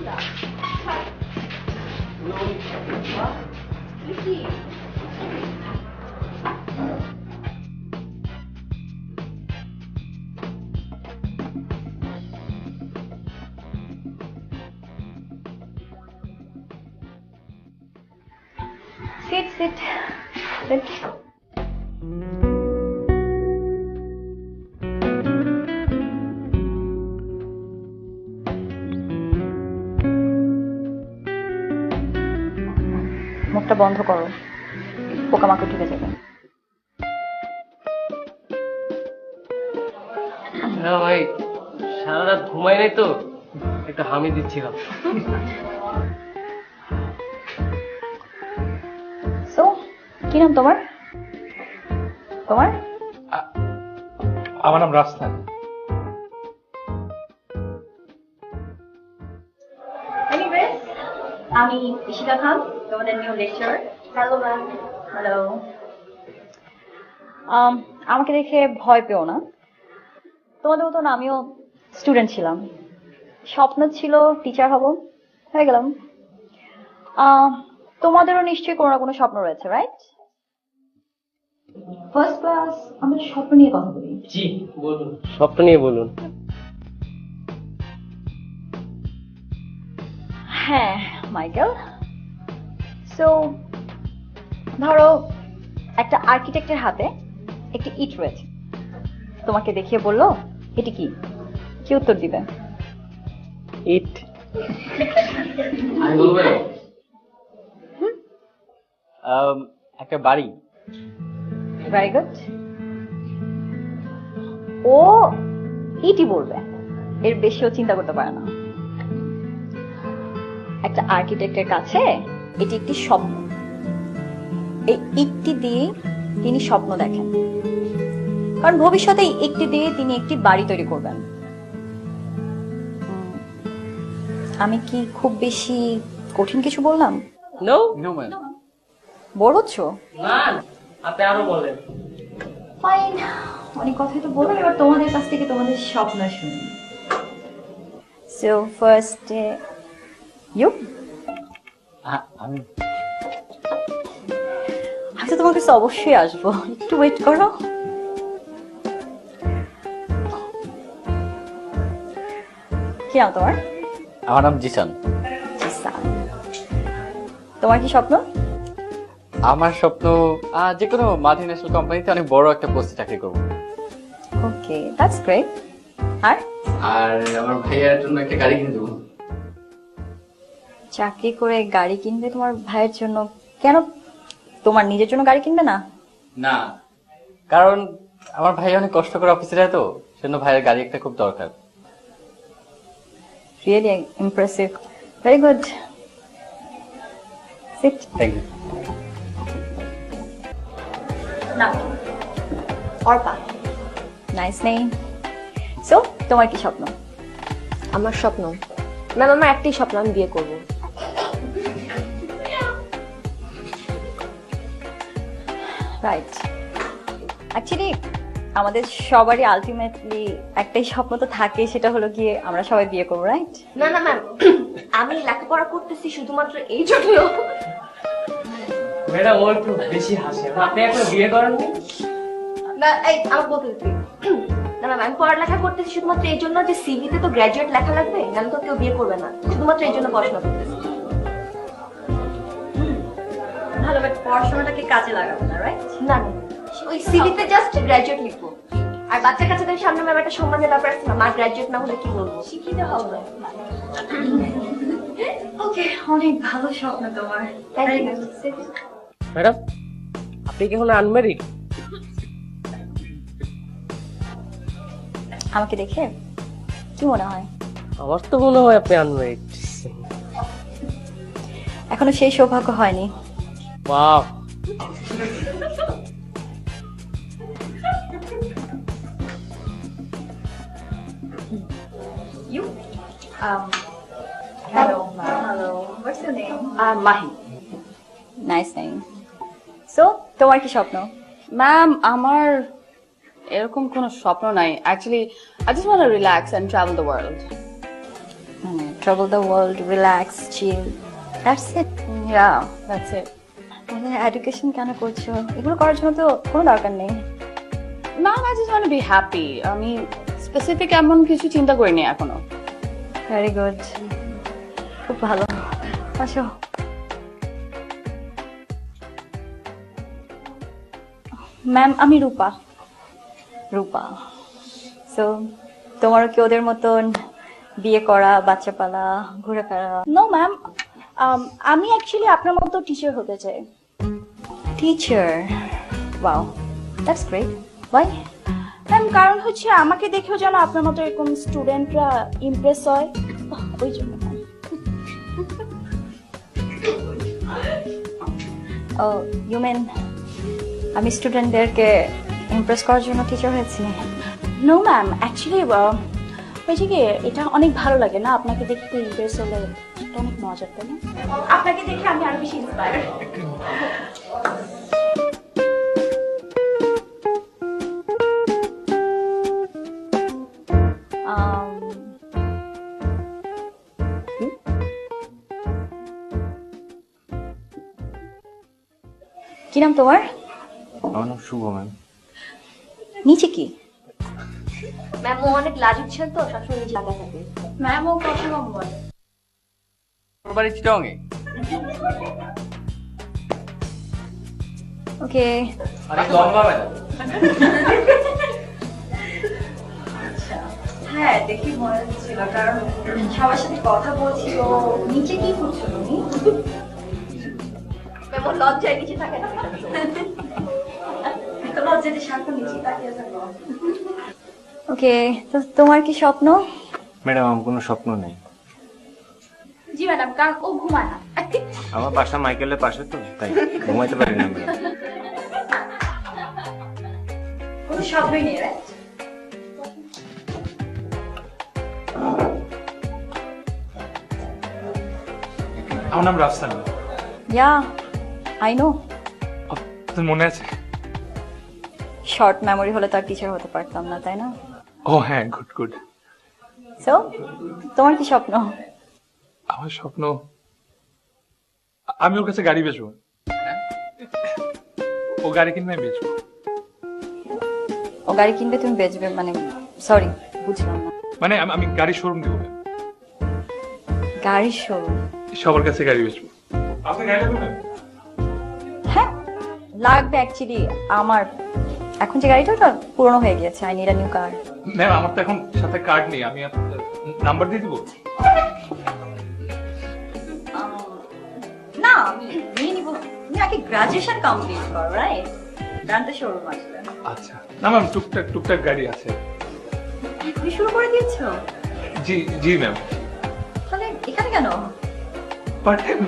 Sit, sit, sit. মুখটা বন্ধ করো, পোকামাকড় ঢুকে যাবে। হ্যাঁ ভাই, সারা রাত ঘুমাই নাই তো, একটু হামি দিচ্ছিলাম। সো কি নাম তোমার? তোমার? আমার নাম রাস্তান। এনিওয়েজ, আমি ইশিকা খান, তোমাদের new lecturer. Hello ma'am. Hello. আমাকে দেখে ভয় পেও না, তোমাদের মতন আমিও স্টুডেন্ট ছিলাম, স্বপ্ন ছিল টিচার হব, হয়ে গেলাম। তোমাদেরও নিশ্চয়ই কোনো না কোনো স্বপ্ন রয়েছে, রাইট? ফার্স্ট ক্লাস আমরা স্বপ্ন নিয়ে কথা বলি। জি বলুন, স্বপ্ন নিয়ে বলুন। হ্যাঁ মাইকেল, সো ধরো একটা আর্কিটেক্টের হাতে একটি ইট রয়েছে, তোমাকে দেখিয়ে বললো এটি কি, কি উত্তর দিবে? ইট। আমি বলবো একটা বাড়ি। Very good. ও ইটই বলবে, এর বেশিও চিন্তা করতে পারে না। একটা আর্কিটেক্টের কাছে এটি একটি স্বপ্ন, এই ইটটি দিয়ে তিনি স্বপ্ন দেখেন, কারণ ভবিষ্যতে এই ইটটি দিয়ে তিনি একটি বাড়ি তৈরি করবেন। আমি কি খুব বেশি কঠিন কিছু বললাম? No no ma'am. বোর হচ্ছ? না, আপনি আরো বলেন। ফাইন, অনেক কথাই তো বললাম, এবার তোমাদের কাছ থেকে তোমাদের স্বপ্ন শুনি। So first you. আমি তো তোমার কাছে অবশ্যই আসবো, একটু ওয়েট করো। কি নাম তোমার? আমার নাম জিসান। জিসান। তোমার কি স্বপ্ন? আমার স্বপ্ন যে কোনো মাল্টি ন্যাশনাল কোম্পানিতে অনেক বড় একটা পোস্টে চাকরি করব। ওকে, দ্যাটস গ্রেট। আর আর আমার ভাইয়ের জন্য একটা গাড়ি কিনে দেবো। চাকরি করে গাড়ি কিনবে তোমার ভাইয়ের জন্য? কেন, তোমার নিজের জন্য গাড়ি কিনবে না? না, কারণ আমার ভাই অনেক কষ্ট করে অফিসে যায় তো, সেজন্য ভাইয়ের গাড়ি একটা খুব দরকার। Really impressive, very good. Sit. Thank you. না, অর্পা। Nice name. সো তোমার কি স্বপ্ন? আমার স্বপ্ন ম্যাম, আমার একটাই স্বপ্ন, আমি বিয়ে করব। রাইট। অ্যাকচুয়ালি আমাদের সবারই আলটিমেটলি একটাই স্বপ্ন তো থাকে, সেটা হলো গিয়ে আমরা সবাই বিয়ে করবো, রাইট? না না ম্যাম, আমি লেখাপড়া করতেছি শুধুমাত্র এই জন্য। ম্যাডাম ও একটু বেশি হাসে, আপনি এখন বিয়ে করেননি? না এই আমার বলতে দিতে। না ম্যাম, আমি পড়ালেখা করতেছি শুধুমাত্র এই জন্য যে সিভিতে তো গ্র্যাজুয়েট লেখা লাগবে, নাহলে তো কেউ বিয়ে করবে না, শুধুমাত্র এই জন্য পড়াশোনা করতেছি। ভালো, বাট পড়াশোনাটাকে কাজে লাগাবো না, রাইট? না না, ওই সিভিতে জাস্ট গ্র্যাজুয়েট লিখবো। আর বাচ্চা কাচ্চাদের সামনে ম্যাম একটা সম্মানের ব্যাপার আছে না, মা গ্র্যাজুয়েট না হলে কি বলবো, শিখিতে হবে। ওকে, অনেক ভালো স্বপ্ন তোমার। ম্যাডাম আপনি কি হলো আনম্যারিড? আমাকে দেখে কি মনে হয়? আমার তো মনে হয় আপনি আনম্যারিড। এখনো সেই সৌভাগ্য হয়নি। Wow, You? Hello. Hello. What's your name? Mahi. Nice name. So, তোমার কি স্বপ্ন? ম্যাম, আমার এরকম কোনো স্বপ্ন নাই। Actually I just want to relax and travel the world. travel the world, relax, chill. That's it. Yeah, that's it. Education কেন করছো? এগুলো করার জন্য তো কোনো দরকার নেই। Ma'am, I just want to be happy. আমি স্পেসিফিক এমন কিছু চিন্তা করিনি এখনো। ভেরি গুড, খুব ভালো। আসো। ম্যাম, আমি রূপা। রূপা। সো তোমারও কি ওদের মতন বিয়ে করা, বাচ্চা পালা, ঘুরে ফেরা? নো ম্যাম, আমি অ্যাকচুয়ালি আপনার মতো টিচার হতে চাই। Teacher? Wow, that's great. Why? Ma'am, কারণ হচ্ছে আমাকে দেখেও যেন আপনার মতো এরকম স্টুডেন্টরা ইমপ্রেস হয়, ওই জন্য। ও, ইউ মিন আমি স্টুডেন্টদেরকে ইমপ্রেস করার জন্য টিচার হয়েছি? নো ম্যাম, অ্যাকচুয়ালি হয়েছে কি, এটা অনেক ভালো লাগে না আপনাকে দেখতে ইমপ্রেস হলে, এটা অনেক মজার, তাই না? আপনাকে দেখে আমি আরো বেশি ইন্সপায়ার। কি নাম তোমার? আমার নাম শুভ ম্যাম। নিচে কি? ম্যাম ও অনেক লাজুক ছিল তো, সবসময় নিজে লাগা থাকে। ম্যাম, ও কথা কম বলে। ওর বাড়ি চিটংয়ে। ওকে। অনেক লম্বা ম্যাডাম। হ্যাঁ, দেখি মনে হচ্ছিল, কারণ সবার সাথে কথা বলছিল। নিচে কি করছো তুমি? ম্যাম ও লজ্জায় নিচে থাকে না। তো লজ্জাতে সারাক্ষণ নিচে তাকিয়ে থাকো। ওকে, তো তোমার কি স্বপ্ন? ম্যাডাম আমার কোনো স্বপ্ন নেই। জি ম্যাডাম, কারণ ও ঘুমায় না। আমার বাসা মাইকেলের পাশে তো, তাই ঘুমাইতে পারি না ম্যাডাম। কোনো স্বপ্নই নেই, রাইট? আমার নাম রাফসান। ইয়া, আই নো। তোর মনে আছে? শর্ট মেমোরি হলে তো আর টিচার হতে পারতাম না, তাই না? ও হ্যাঁ, গুড গুড। সো তোমার কি স্বপ্ন? আমার স্বপ্ন আমি ওর কাছে গাড়ি বেচবো। ও গাড়ি কিনবে, আমি বেচবো। ও গাড়ি কিনবে, তুমি বেচবে? মানে সরি, বুঝলাম না। মানে আমি গাড়ি শোরুম দিব, গাড়ির শোরুম? সবার কাছে গাড়ি বেচবো। আপনি গাড়ি নেবেন? হ্যাঁ, লাগবে অ্যাকচুয়ালি। আমার এখন যে গাড়িটা, ওটা পুরনো হয়ে গিয়েছে। I need a new car. Ma'am আমার তো এখন সাথে কার্ড নেই, আমি আপনার নাম্বার দিয়ে দিব। না, আমি নিয়ে নিব। তুমি আগে গ্রাজুয়েশন কমপ্লিট করো, রাইট? জানতে শোরুম আসবে। আচ্ছা, না ম্যাম, টুকটাক টুকটাক গাড়ি আছে। তুমি শুরু করে দিয়েছো? জি জি ম্যাম। তাহলে এখানে কেন? Part time.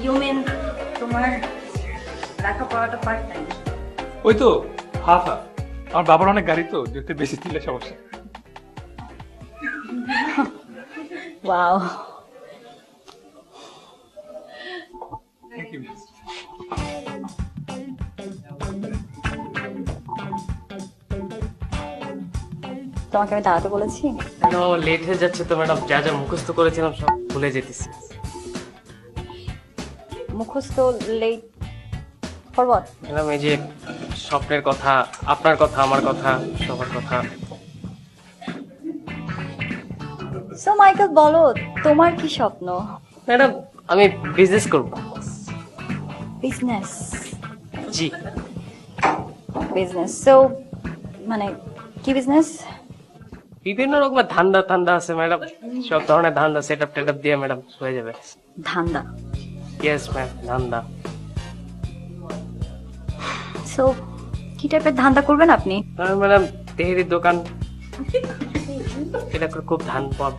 ইউ মিন তোমার লেখাপড়াটা পার্ট টাইম? ওই তো হাফ হাফ। আমার বাবার অনেক গাড়ি তো, যেতে বেশি দিলে সমস্যা। ওয়াও। Thank you. তোমাকে আমি দাঁড়াতে বলেছি? কেন লেট হয়ে যাচ্ছে তো ম্যাডাম, যা যা মুখস্থ করেছিলাম সব ভুলে যেতেছি। মুখস্থ লেট ফর হোয়াট? ম্যাডাম এই যে স্বপ্নের কথা, আপনার কথা, আমার কথা, সবার কথা। সো মাইকেল, বলো তোমার কি স্বপ্ন? ম্যাডাম আমি বিজনেস করব। বিজনেস? জি। বিজনেস? সো মানে কি বিজনেস? বিভিন্ন রকমের ধান্দা ঠান্ডা আছে ম্যাডাম, সব ধরনের ধান্দা সেটআপ টেটআপ দিয়ে ম্যাডাম হয়ে যাবে। ধান্দা? ইয়েস ম্যাম, ধান্দা। সো কি টাইপের ধান্দা করবেন আপনি? ম্যাডাম তেহেরির দোকান, এটা খুব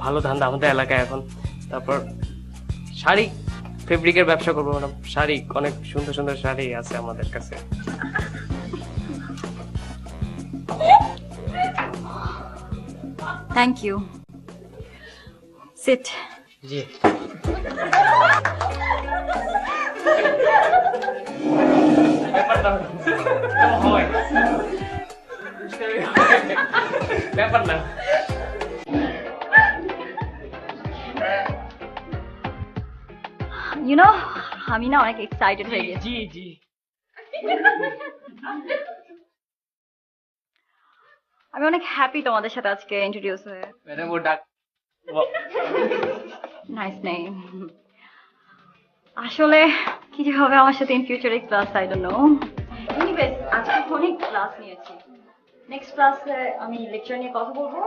ভালো ধান্দা আমাদের এলাকায় এখন। তারপর শাড়ি ফেব্রিকের ব্যবসা করবো ম্যাডাম। শাড়ি, অনেক সুন্দর সুন্দর শাড়ি আছে আমাদের কাছে। Thank you. সিট। জি। ব্যাপার না। ইউ নো আমি না অনেক এক্সাইটেড হয়ে গেছি। জি জি আমি অনেক হ্যাপি তোমাদের সাথে আজকে ইন্ট্রোডিউস হয়ে। ম্যাডাম ও ডাক নাইস নেম। আসলে কি যে হবে আমার সাথে ইন ফিউচারে class I don't know. Anyways আজকে অনেক ক্লাস নিয়েছি, নেক্সট ক্লাসে আমি লেকচার নিয়ে কথা বলবো।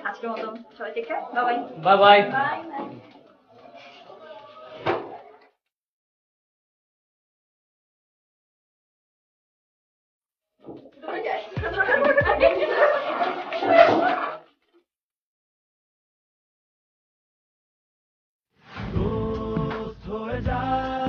আজকের মতো সবাই take care, bye bye. Bye bye. By